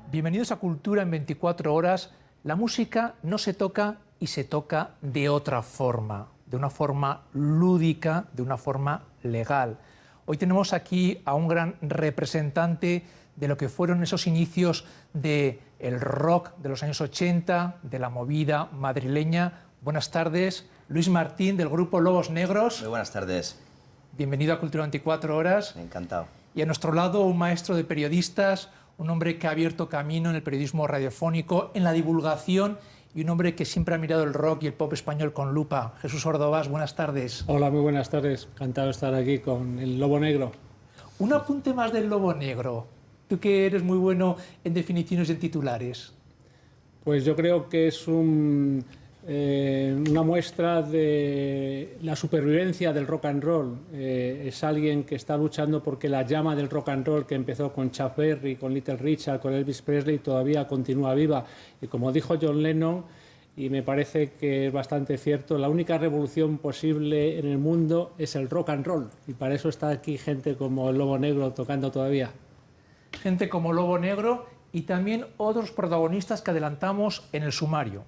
Bienvenidos a Cultura en 24 horas. La música no se toca y se toca de otra forma, de una forma lúdica, de una forma legal. Hoy tenemos aquí a un gran representante de lo que fueron esos inicios del rock de los años 80, de la movida madrileña. Buenas tardes, Luis Martín, del grupo Lobos Negros. Muy buenas tardes. Bienvenido a Cultura 24 horas. Encantado. Y a nuestro lado, un maestro de periodistas, un hombre que ha abierto camino en el periodismo radiofónico, en la divulgación, y un hombre que siempre ha mirado el rock y el pop español con lupa. Jesús Ordovás, buenas tardes. Hola, muy buenas tardes. Encantado de estar aquí con el Lobo Negro. Un apunte más del Lobo Negro. Tú que eres muy bueno en definiciones y en titulares. Pues yo creo que es una muestra de la supervivencia del rock and roll. Es alguien que está luchando porque la llama del rock and roll que empezó con Chuck Berry, con Little Richard, con Elvis Presley, todavía continúa viva. Y como dijo John Lennon, y me parece que es bastante cierto, la única revolución posible en el mundo es el rock and roll. Y para eso está aquí gente como el Lobo Negro tocando todavía. Gente como Lobo Negro y también otros protagonistas que adelantamos en el sumario.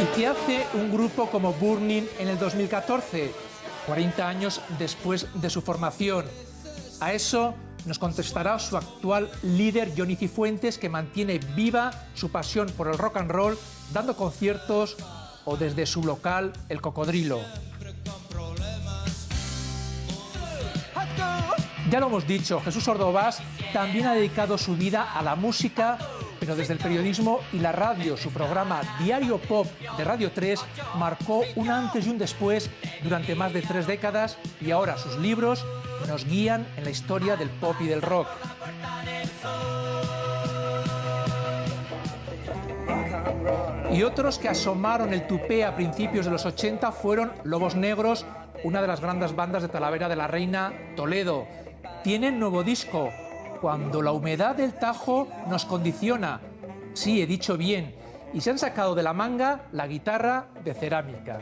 ¿Y qué hace un grupo como Burning en el 2014, 40 años después de su formación? A eso nos contestará su actual líder, Johnny Cifuentes, que mantiene viva su pasión por el rock and roll, dando conciertos o desde su local, El Cocodrilo. Ya lo hemos dicho, Jesús Ordovás también ha dedicado su vida a la música, pero desde el periodismo y la radio. Su programa Diario Pop de Radio 3 marcó un antes y un después durante más de 3 décadas, y ahora sus libros nos guían en la historia del pop y del rock. Y otros que asomaron el tupé a principios de los 80 fueron Lobos Negros, una de las grandes bandas de Talavera de la Reina, Toledo. Tienen nuevo disco, Cuando la humedad del Tajo nos condiciona. Sí, he dicho bien. Y se han sacado de la manga la guitarra de cerámica.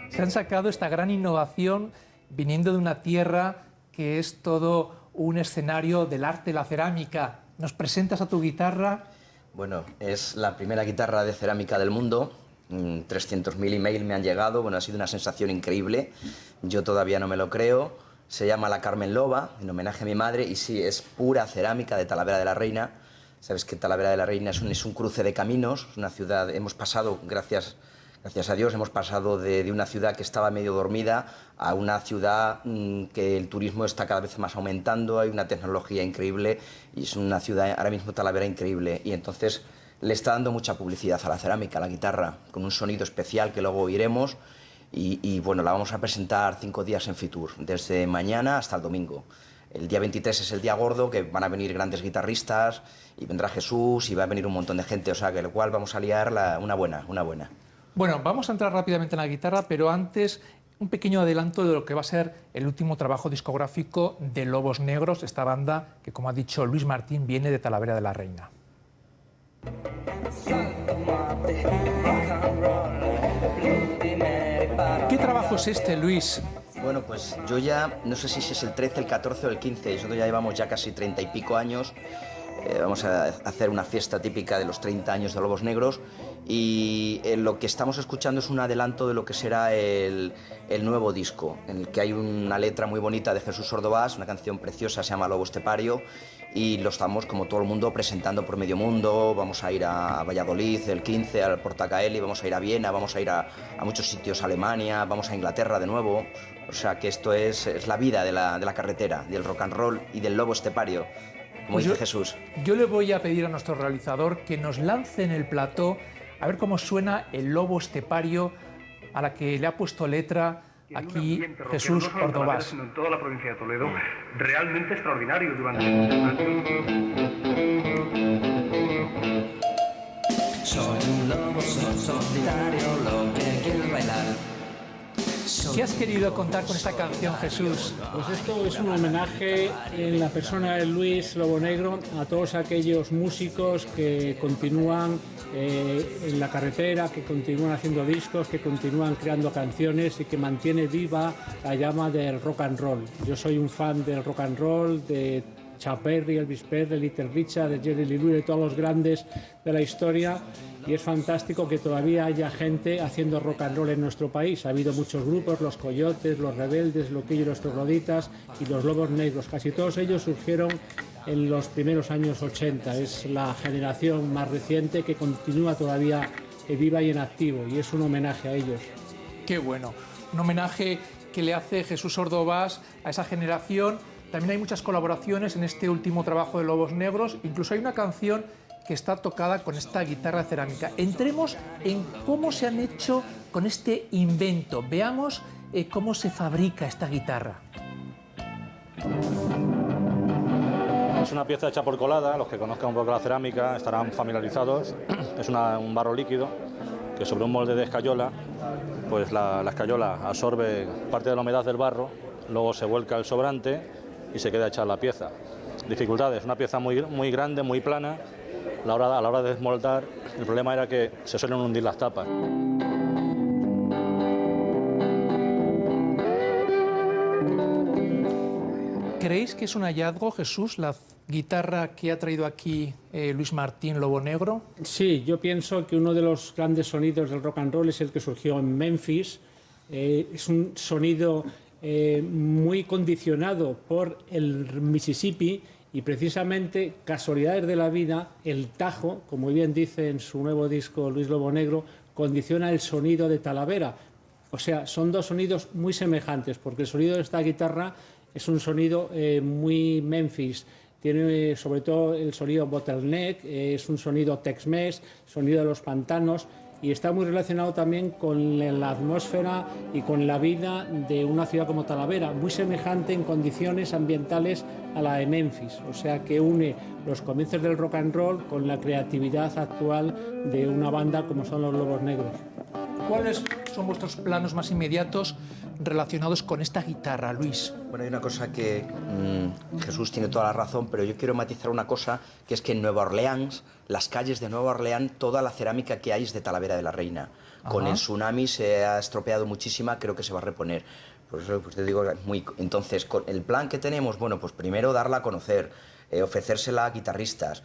Se han sacado esta gran innovación viniendo de una tierra que es todo un escenario del arte de la cerámica. ¿Nos presentas a tu guitarra? Bueno, es la primera guitarra de cerámica del mundo. 300.000 emails me han llegado. Bueno, ha sido una sensación increíble. Yo todavía no me lo creo. Se llama La Carmen Loba, en homenaje a mi madre, y sí, es pura cerámica de Talavera de la Reina. Sabes que Talavera de la Reina es un cruce de caminos, una ciudad. Hemos pasado, gracias a Dios, hemos pasado de una ciudad que estaba medio dormida a una ciudad que el turismo está cada vez más aumentando, hay una tecnología increíble y es una ciudad, ahora mismo Talavera, increíble. Y entonces le está dando mucha publicidad a la cerámica, a la guitarra, con un sonido especial que luego oiremos. Y bueno, la vamos a presentar 5 días en Fitur, desde mañana hasta el domingo. El día 23 es el día gordo, que van a venir grandes guitarristas, y vendrá Jesús, y va a venir un montón de gente, o sea que lo cual vamos a liar una buena. Bueno, vamos a entrar rápidamente en la guitarra, pero antes un pequeño adelanto de lo que va a ser el último trabajo discográfico de Lobos Negros, esta banda que, como ha dicho Luis Martín, viene de Talavera de la Reina. ¿Qué trabajo es este, Luis? Bueno, pues yo ya, no sé si es el 13, el 14 o el 15, nosotros ya llevamos ya casi 30 y pico años. Vamos a hacer una fiesta típica de los 30 años de Lobos Negros, y lo que estamos escuchando es un adelanto de lo que será el nuevo disco, en el que hay una letra muy bonita de Jesús Ordovás, una canción preciosa, se llama Lobo Estepario, y lo estamos, como todo el mundo, presentando por medio mundo. Vamos a ir a Valladolid el 15, al Portacaeli, vamos a ir a Viena, vamos a ir a muchos sitios, a Alemania, vamos a Inglaterra de nuevo. O sea que esto es la vida de la carretera, del rock and roll y del lobo estepario, como dice Jesús. Yo le voy a pedir a nuestro realizador que nos lance en el plató a ver cómo suena el lobo estepario, a la que le ha puesto letra aquí Jesús Ordovás. En toda la provincia de Toledo, realmente extraordinario durante... Soy un lobo solitario, lo que quiero bailar. ¿Qué has querido contar con esta canción, Jesús? Pues esto es un homenaje en la persona de Luis Lobo Negro a todos aquellos músicos que continúan en la carretera, que continúan haciendo discos, que continúan creando canciones y que mantiene viva la llama del rock and roll. Yo soy un fan del rock and roll, de Chuck Berry, Elvis Presley, Little Richard, de Jerry Lee Lewis, de todos los grandes de la historia, y es fantástico que todavía haya gente haciendo rock and roll en nuestro país. Ha habido muchos grupos, los Coyotes, los Rebeldes, Loquillo y los Trogloditas y los Lobos Negros. Casi todos ellos surgieron en los primeros años 80. Es la generación más reciente que continúa todavía viva y en activo, y es un homenaje a ellos. Qué bueno, un homenaje que le hace Jesús Ordovás a esa generación. También hay muchas colaboraciones en este último trabajo de Lobos Negros, incluso hay una canción que está tocada con esta guitarra cerámica. Entremos en cómo se han hecho con este invento, veamos cómo se fabrica esta guitarra. Es una pieza hecha por colada, los que conozcan un poco la cerámica estarán familiarizados. Es un barro líquido que sobre un molde de escayola, pues la escayola absorbe parte de la humedad del barro, luego se vuelca el sobrante y se queda hecha la pieza. Dificultades, una pieza muy grande, muy plana. A la hora de desmoldar, el problema era que se suelen hundir las tapas. ¿Creéis que es un hallazgo, Jesús, la guitarra que ha traído aquí Luis Martín Lobo Negro? Sí, yo pienso que uno de los grandes sonidos del rock and roll es el que surgió en Memphis. Es un sonido muy condicionado por el Mississippi, y precisamente, casualidades de la vida, el Tajo, como bien dice en su nuevo disco Luis Lobo Negro, condiciona el sonido de Talavera. O sea, son dos sonidos muy semejantes, porque el sonido de esta guitarra es un sonido muy Memphis. Tiene sobre todo el sonido bottleneck, es un sonido Tex-Mex, sonido de los pantanos, y está muy relacionado también con la atmósfera y con la vida de una ciudad como Talavera, muy semejante en condiciones ambientales a la de Memphis. O sea que une los comienzos del rock and roll con la creatividad actual de una banda como son los Lobos Negros. ¿Cuáles son vuestros planos más inmediatos relacionados con esta guitarra, Luis? Bueno, hay una cosa que Jesús tiene toda la razón, pero yo quiero matizar una cosa, que es que en Nueva Orleans, las calles de Nueva Orleans, toda la cerámica que hay es de Talavera de la Reina. Ajá. Con el tsunami se ha estropeado muchísima, creo que se va a reponer. Por eso pues te digo, entonces, con el plan que tenemos, bueno, pues primero darla a conocer, ofrecérsela a guitarristas,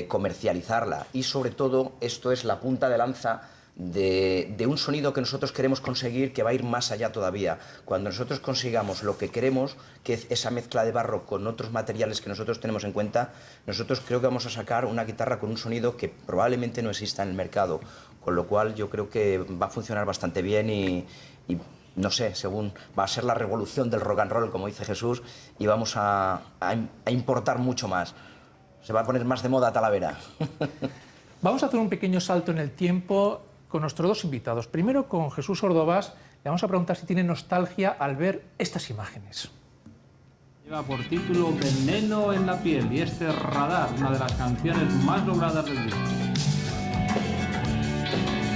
comercializarla, y sobre todo esto es la punta de lanza de un sonido que nosotros queremos conseguir, que va a ir más allá todavía. Cuando nosotros consigamos lo que queremos, que es esa mezcla de barro con otros materiales que nosotros tenemos en cuenta, nosotros creo que vamos a sacar una guitarra con un sonido que probablemente no exista en el mercado, con lo cual yo creo que va a funcionar bastante bien y no sé, según va a ser la revolución del rock and roll, como dice Jesús, y vamos a importar mucho más. Se va a poner más de moda Talavera. Vamos a hacer un pequeño salto en el tiempo con nuestros dos invitados. Primero, con Jesús Ordovás, le vamos a preguntar si tiene nostalgia al ver estas imágenes. Lleva por título Veneno en la piel, y este Radar, una de las canciones más logradas del disco.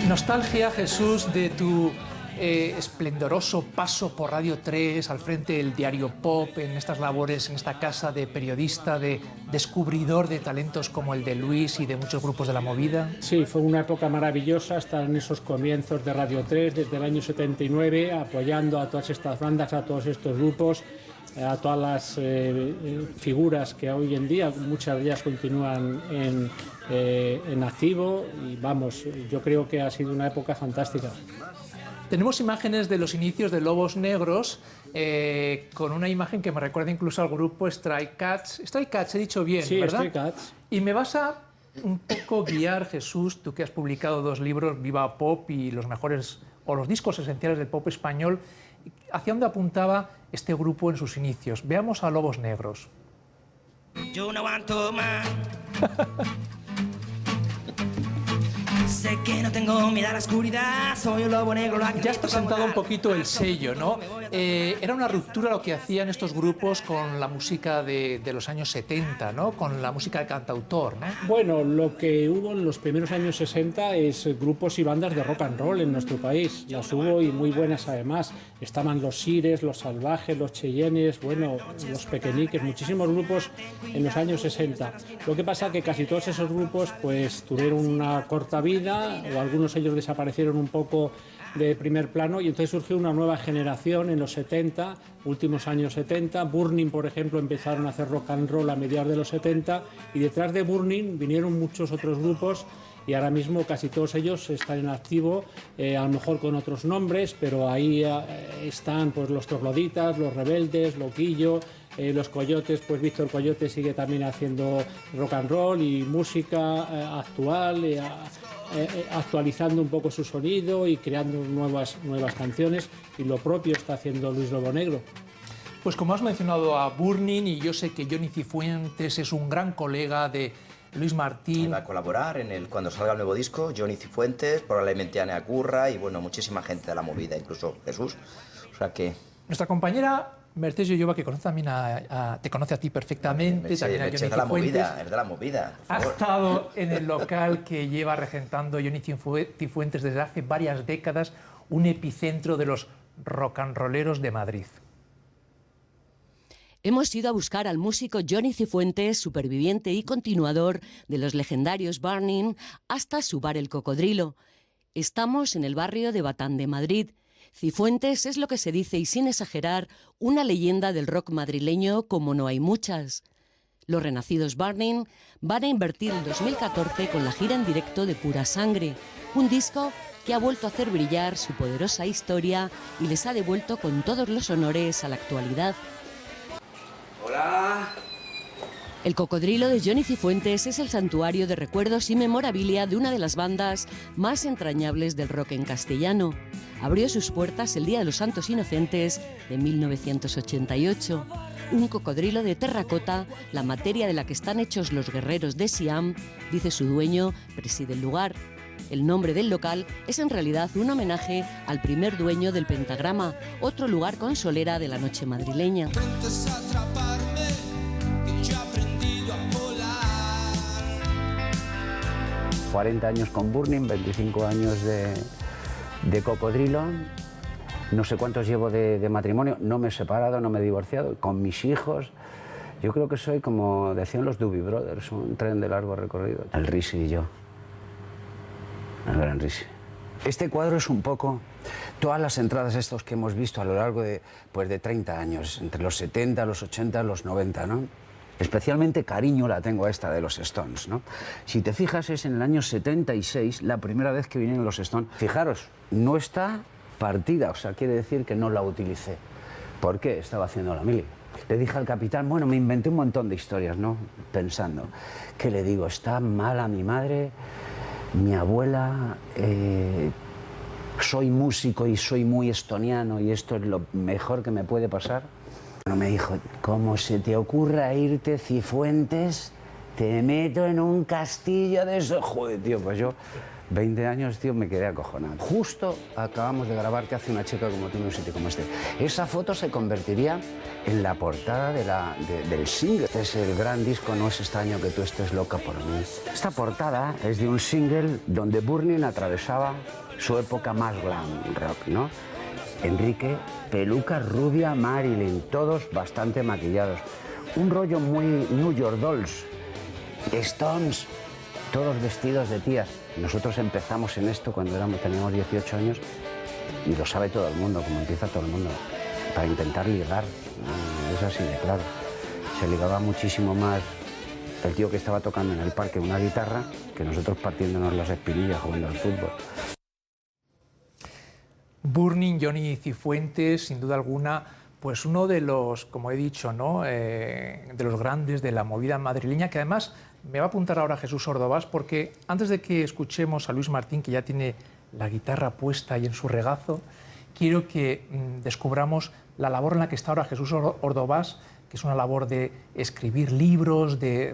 Nostalgia, Jesús, de tu esplendoroso paso por Radio 3, al frente del diario Pop, en estas labores, en esta casa de periodista, de descubridor de talentos como el de Luis y de muchos grupos de la movida. Sí, fue una época maravillosa estar en esos comienzos de Radio 3 desde el año 79, apoyando a todas estas bandas, a todos estos grupos, a todas las figuras que hoy en día, muchas de ellas continúan en activo, y vamos, yo creo que ha sido una época fantástica. Tenemos imágenes de los inicios de Lobos Negros, con una imagen que me recuerda incluso al grupo Stray Cats. Stray Cats, he dicho bien, sí, ¿verdad? Stray Cats. Y me vas a un poco guiar, Jesús, tú que has publicado 2 libros, Viva Pop y los mejores, o los discos esenciales del pop español, ¿hacia dónde apuntaba este grupo en sus inicios? Veamos a Lobos Negros. Yo no aguanto más. Sé que no tengo miedo a la oscuridad, soy un lobo negro. Ya has presentado un poquito el sello, ¿no? Era una ruptura lo que hacían estos grupos con la música de los años 70, ¿no? Con la música de cantautor, ¿no? Bueno, lo que hubo en los primeros años 60 es grupos y bandas de rock and roll en nuestro país. Las hubo y muy buenas además. Estaban los Sires, los Salvajes, los Cheyennes, bueno, los Pequeñiques, muchísimos grupos en los años 60. Lo que pasa que casi todos esos grupos pues tuvieron una corta vida, o algunos de ellos desaparecieron un poco de primer plano, y entonces surgió una nueva generación en los 70, últimos años 70. Burning, por ejemplo, empezaron a hacer rock and roll a mediados de los 70, y detrás de Burning vinieron muchos otros grupos, y ahora mismo casi todos ellos están en activo, a lo mejor con otros nombres, pero ahí están pues los Trogloditas, los Rebeldes, Loquillo, los Coyotes. Pues Víctor Coyote sigue también haciendo rock and roll y música actual, actualizando un poco su sonido y creando nuevas canciones, y lo propio está haciendo Luis Lobo Negro. Pues como has mencionado a Burning, y yo sé que Johnny Cifuentes es un gran colega de Luis Martín. Va a colaborar cuando salga el nuevo disco, Johnny Cifuentes, probablemente Anea Curra y bueno, muchísima gente de la movida, incluso Jesús. O sea que... Nuestra compañera Mercedes Yoyoba, que conoce también te conoce a ti perfectamente, también a Johnny Cifuentes. Es de la movida. Ha estado en el local que lleva regentando Johnny Cifuentes desde hace varias décadas, un epicentro de los rock and rolleros de Madrid. Hemos ido a buscar al músico Johnny Cifuentes, superviviente y continuador de los legendarios Burning, hasta su bar El Cocodrilo. Estamos en el barrio de Batán de Madrid. Cifuentes es, lo que se dice y sin exagerar, una leyenda del rock madrileño como no hay muchas. Los renacidos Burning van a invertir en 2014 con la gira en directo de Pura Sangre, un disco que ha vuelto a hacer brillar su poderosa historia y les ha devuelto con todos los honores a la actualidad. Hola. El Cocodrilo de Johnny Cifuentes es el santuario de recuerdos y memorabilia de una de las bandas más entrañables del rock en castellano. Abrió sus puertas el Día de los Santos Inocentes de 1988. Un cocodrilo de terracota, la materia de la que están hechos los guerreros de Siam, dice su dueño, preside el lugar. El nombre del local es en realidad un homenaje al primer dueño del Pentagrama, otro lugar con solera de la noche madrileña. 40 años con Burning, 25 años de Cocodrilo, no sé cuántos llevo de matrimonio, no me he separado, no me he divorciado, con mis hijos. Yo creo que soy, como decían los Doobie Brothers, un tren de largo recorrido. El Risi y yo, el gran Risi. Este cuadro es un poco todas las entradas estos que hemos visto a lo largo de 30 años, entre los 70, los 80, los 90, ¿no? Especialmente cariño la tengo a esta de los Stones, ¿no? Si te fijas, es en el año 76 la primera vez que vinieron los Stones. Fijaros, no está partida, o sea, quiere decir que no la utilicé. ¿Por qué? Estaba haciendo la mili. Le dije al capitán, bueno, me inventé un montón de historias, ¿no? Pensando, ¿qué le digo? Está mala mi madre, mi abuela, soy músico y soy muy estoniano y esto es lo mejor que me puede pasar. Bueno, me dijo, ¿cómo se te ocurra irte, Cifuentes? Te meto en un castillo de eso. Joder, tío, pues yo, 20 años, tío, me quedé acojonado. Justo acabamos de grabar ¿Qué hace una chica como tú en un sitio como este? Esa foto se convertiría en la portada del single. Este es el gran disco, no es extraño que tú estés loca por mí. Esta portada es de un single donde Burning atravesaba su época más glam rock, ¿no? Enrique, peluca rubia, Marilyn, todos bastante maquillados. Un rollo muy New York Dolls, Stones, todos vestidos de tías. Nosotros empezamos en esto cuando teníamos 18 años y lo sabe todo el mundo, como empieza todo el mundo, para intentar ligar. Es así de claro. Se ligaba muchísimo más el tío que estaba tocando en el parque una guitarra que nosotros partiéndonos las espinillas jugando al fútbol. Burning, Johnny Cifuentes, sin duda alguna, pues uno de los, como he dicho, ¿no? De los grandes de la movida madrileña, que además me va a apuntar ahora Jesús Ordovás, porque antes de que escuchemos a Luis Martín, que ya tiene la guitarra puesta y en su regazo, quiero que descubramos la labor en la que está ahora Jesús Ordovás, que es una labor de escribir libros, de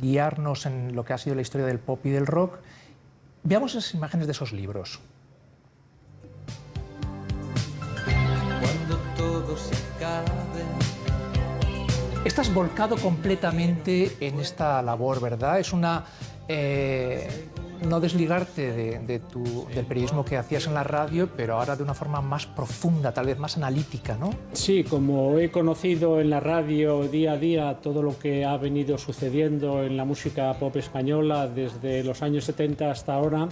guiarnos en lo que ha sido la historia del pop y del rock. Veamos esas imágenes de esos libros. Cuando todo se acabe. Estás volcado completamente en esta labor, ¿verdad? Es una... no desligarte del periodismo que hacías en la radio, pero ahora de una forma más profunda, tal vez más analítica, ¿no? Sí, como he conocido en la radio día a día todo lo que ha venido sucediendo en la música pop española desde los años 70 hasta ahora,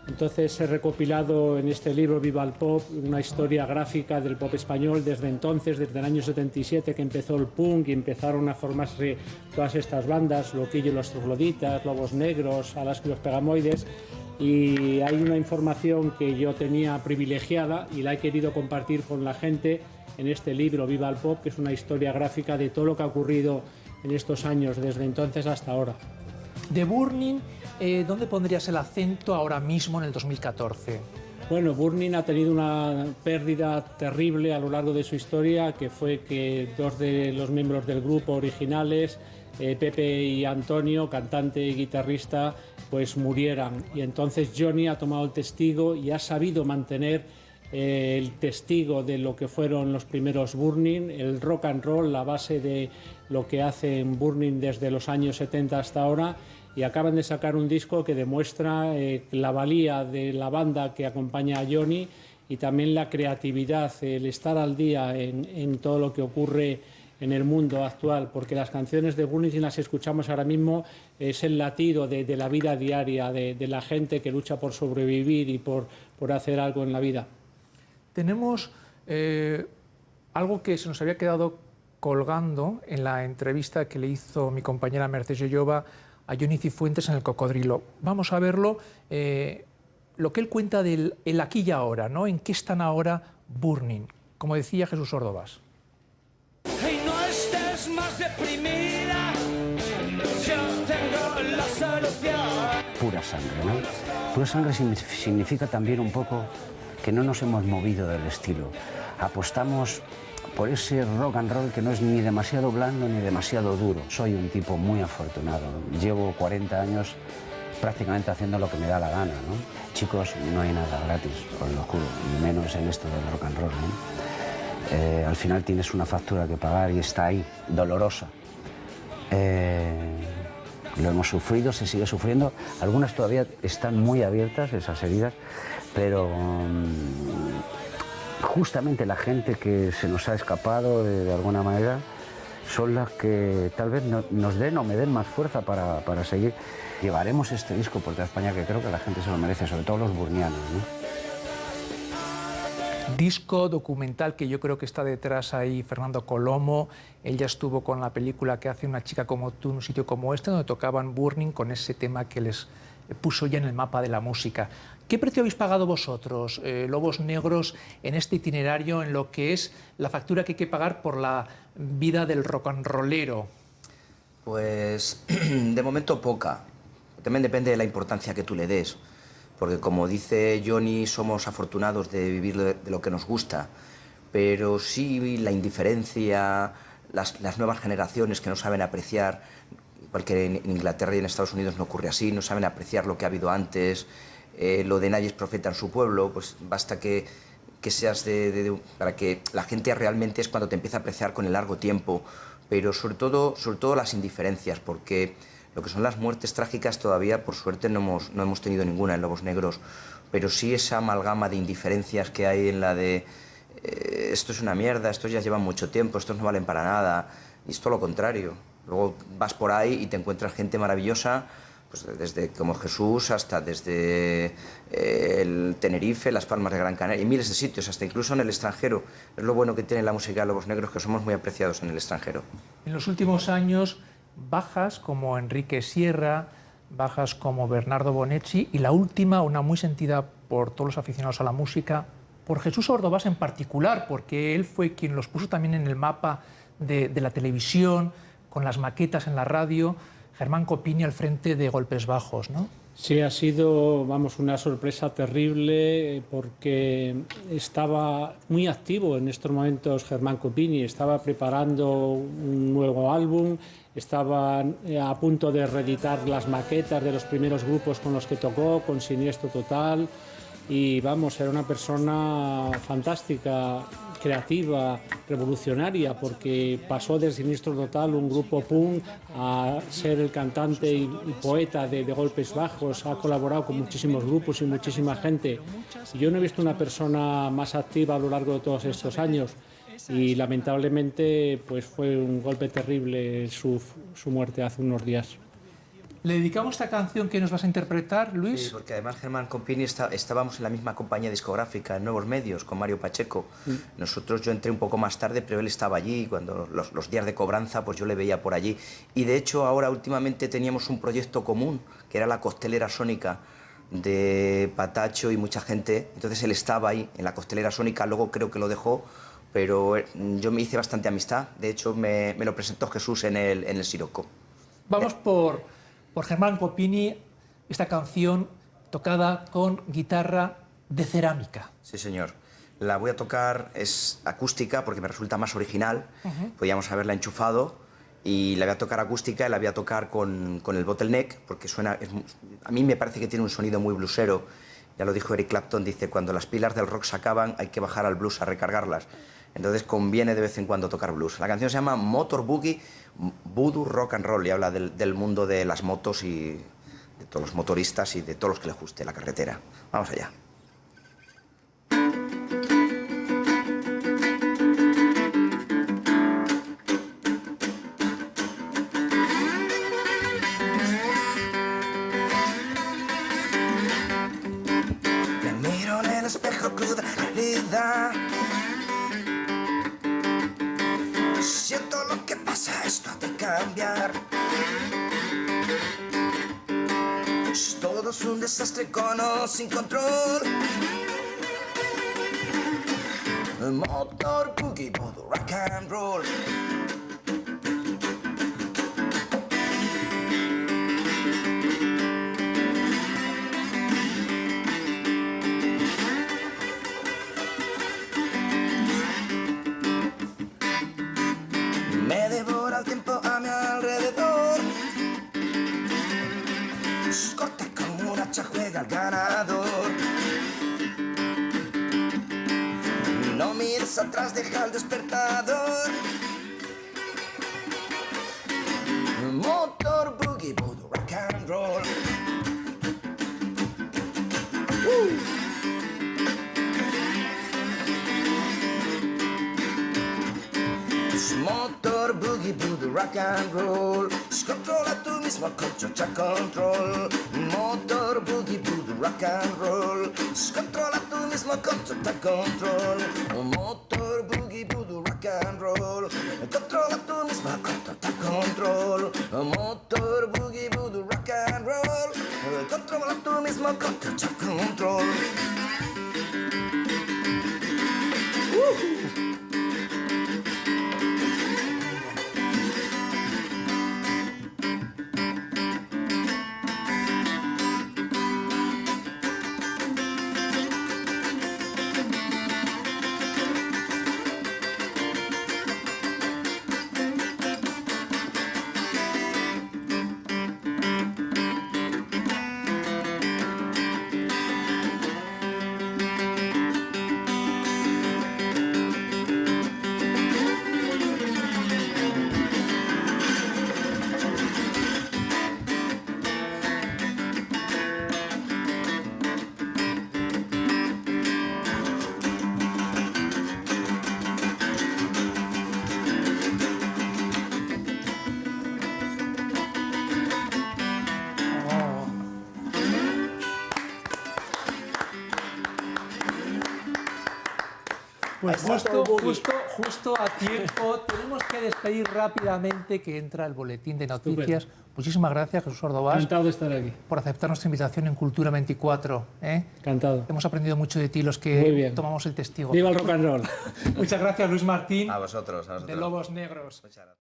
entonces he recopilado en este libro Viva el Pop una historia gráfica del pop español desde entonces, desde el año 77 que empezó el punk y empezaron a formarse todas estas bandas, Loquillo y los Trogloditas, Lobos Negros, Alaska y los Pegamoides, y hay una información que yo tenía privilegiada y la he querido compartir con la gente en este libro Viva el Pop, que es una historia gráfica de todo lo que ha ocurrido en estos años, desde entonces hasta ahora. De Burning, ¿dónde pondrías el acento ahora mismo en el 2014? Bueno, Burning ha tenido una pérdida terrible a lo largo de su historia, que fue que dos de los miembros del grupo originales, Pepe y Antonio, cantante y guitarrista, pues murieran. Y entonces Johnny ha tomado el testigo y ha sabido mantener el testigo de lo que fueron los primeros Burning, el rock and roll, la base de lo que hacen Burning desde los años 70 hasta ahora, y acaban de sacar un disco que demuestra la valía de la banda que acompaña a Johnny y también la creatividad, el estar al día en todo lo que ocurre en el mundo actual, porque las canciones de Burning, si las escuchamos ahora mismo, es el latido de la vida diaria, de la gente que lucha por sobrevivir y por hacer algo en la vida. Tenemos algo que se nos había quedado colgando en la entrevista que le hizo mi compañera Mercedes Lloba a Johnny Cifuentes en El Cocodrilo. Vamos a verlo, lo que él cuenta del el aquí y ahora, ¿no? En qué están ahora Burning, como decía Jesús Ordovás. Hey, no estés más deprimida, yo tengo la solución. Pura sangre, ¿no? Pura sangre significa también un poco que no nos hemos movido del estilo. Apostamos por ese rock and roll que no es ni demasiado blando ni demasiado duro. Soy un tipo muy afortunado. Llevo 40 años prácticamente haciendo lo que me da la gana, ¿no? Chicos, no hay nada gratis, os lo juro, y menos en esto del rock and roll, ¿no? Al final tienes una factura que pagar y está ahí, dolorosa. Lo hemos sufrido, se sigue sufriendo. Algunas todavía están muy abiertas, esas heridas, pero justamente la gente que se nos ha escapado de alguna manera son las que tal vez nos den o me den más fuerza para seguir. Llevaremos este disco por toda España, que creo que la gente se lo merece, sobre todo los burnianos, ¿no? Disco documental que yo creo que está detrás ahí Fernando Colomo. Él ya estuvo con la película que hace Una chica como tú en un sitio como este, donde tocaban Burning con ese tema que les puso ya en el mapa de la música. ¿Qué precio habéis pagado vosotros, Lobos Negros, en este itinerario, en lo que es la factura que hay que pagar por la vida del rock and rollero? Pues de momento poca. También depende de la importancia que tú le des. Porque como dice Johnny, somos afortunados de vivir de lo que nos gusta. Pero sí la indiferencia, las nuevas generaciones que no saben apreciar, igual que en Inglaterra y en Estados Unidos no ocurre así, no saben apreciar lo que ha habido antes. Lo de nadie es profeta en su pueblo, pues basta que seas para que la gente realmente es cuando te empieza a apreciar con el largo tiempo, pero sobre todo las indiferencias, porque lo que son las muertes trágicas todavía, por suerte, no hemos tenido ninguna en Lobos Negros, pero sí esa amalgama de indiferencias que hay en la de esto es una mierda, estos ya llevan mucho tiempo, estos no valen para nada, y es todo lo contrario. Luego vas por ahí y te encuentras gente maravillosa, pues desde como Jesús hasta desde el Tenerife, Las Palmas de Gran Canaria y miles de sitios, hasta incluso en el extranjero. Es lo bueno que tiene la música de Lobos Negros, que somos muy apreciados en el extranjero. En los últimos años, bajas como Enrique Sierra, bajas como Bernardo Bonetti y la última, una muy sentida por todos los aficionados a la música, por Jesús Ordovás en particular, porque él fue quien los puso también en el mapa de la televisión, con las maquetas en la radio. Germán Copini al frente de Golpes Bajos, ¿no? Sí, ha sido, vamos, una sorpresa terrible porque estaba muy activo en estos momentos Germán Copini, estaba preparando un nuevo álbum, estaba a punto de reeditar las maquetas de los primeros grupos con los que tocó, con Siniestro Total, y vamos, era una persona fantástica, creativa, revolucionaria, porque pasó de Siniestro Total, un grupo punk, a ser el cantante y poeta de Golpes Bajos. Ha colaborado con muchísimos grupos y muchísima gente. Y yo no he visto una persona más activa a lo largo de todos estos años, y lamentablemente pues fue un golpe terrible su muerte hace unos días. Le dedicamos esta canción que nos vas a interpretar, Luis. Sí, porque además Germán Copini estábamos en la misma compañía discográfica, en Nuevos Medios, con Mario Pacheco. Yo entré un poco más tarde, pero él estaba allí. Cuando los días de cobranza, pues yo le veía por allí. Y de hecho, ahora últimamente teníamos un proyecto común, que era la Costelera Sónica de Patacho y mucha gente. Entonces él estaba ahí, en la Costelera Sónica, luego creo que lo dejó, pero yo me hice bastante amistad. De hecho, me lo presentó Jesús en el Siroco. Vamos por Germán Copini, esta canción tocada con guitarra de cerámica. Sí, señor. La voy a tocar, es acústica porque me resulta más original. Podíamos haberla enchufado y la voy a tocar acústica y la voy a tocar con el bottleneck porque suena... a mí me parece que tiene un sonido muy bluesero. Ya lo dijo Eric Clapton, dice, cuando las pilas del rock se acaban hay que bajar al blues a recargarlas. Entonces conviene de vez en cuando tocar blues. La canción se llama Motor Boogie Voodoo Rock and Roll y habla del mundo de las motos y de todos los motoristas y de todos los que les guste la carretera. Vamos allá. Me miro en el espejo cruda realidad. Siento lo que pasa, esto ha de cambiar. Todo es un desastre con o sin control. Motor boogie, voodoo, rock and roll. Me devora el tiempo a mi alrededor. Corta como un hacha, juega al ganador. No mires atrás, deja el despertador. Motor boogie, voodoo, rock and roll. Motor boogie, voodoo, rock and roll. Controla tú mismo con chocha control. Motor boogie, voodoo, rock and roll. Controla tú mismo con chocha control. Motor boogie, voodoo, rock and roll. Controla tú mismo con chocha control. Motor boogie, voodoo, rock and roll. Controla tú mismo con chocha control. Pues justo a tiempo. Tenemos que despedir rápidamente, que entra el boletín de noticias. Estupendo. Muchísimas gracias, Jesús Ordovás. Encantado de estar aquí. Por aceptar nuestra invitación en Cultura 24. Encantado. Hemos aprendido mucho de ti, los Muy que bien. tomamos el testigo. ¡Viva el rock and roll! Muchas gracias, Luis Martín. A vosotros. De Lobos Negros. Muchas gracias.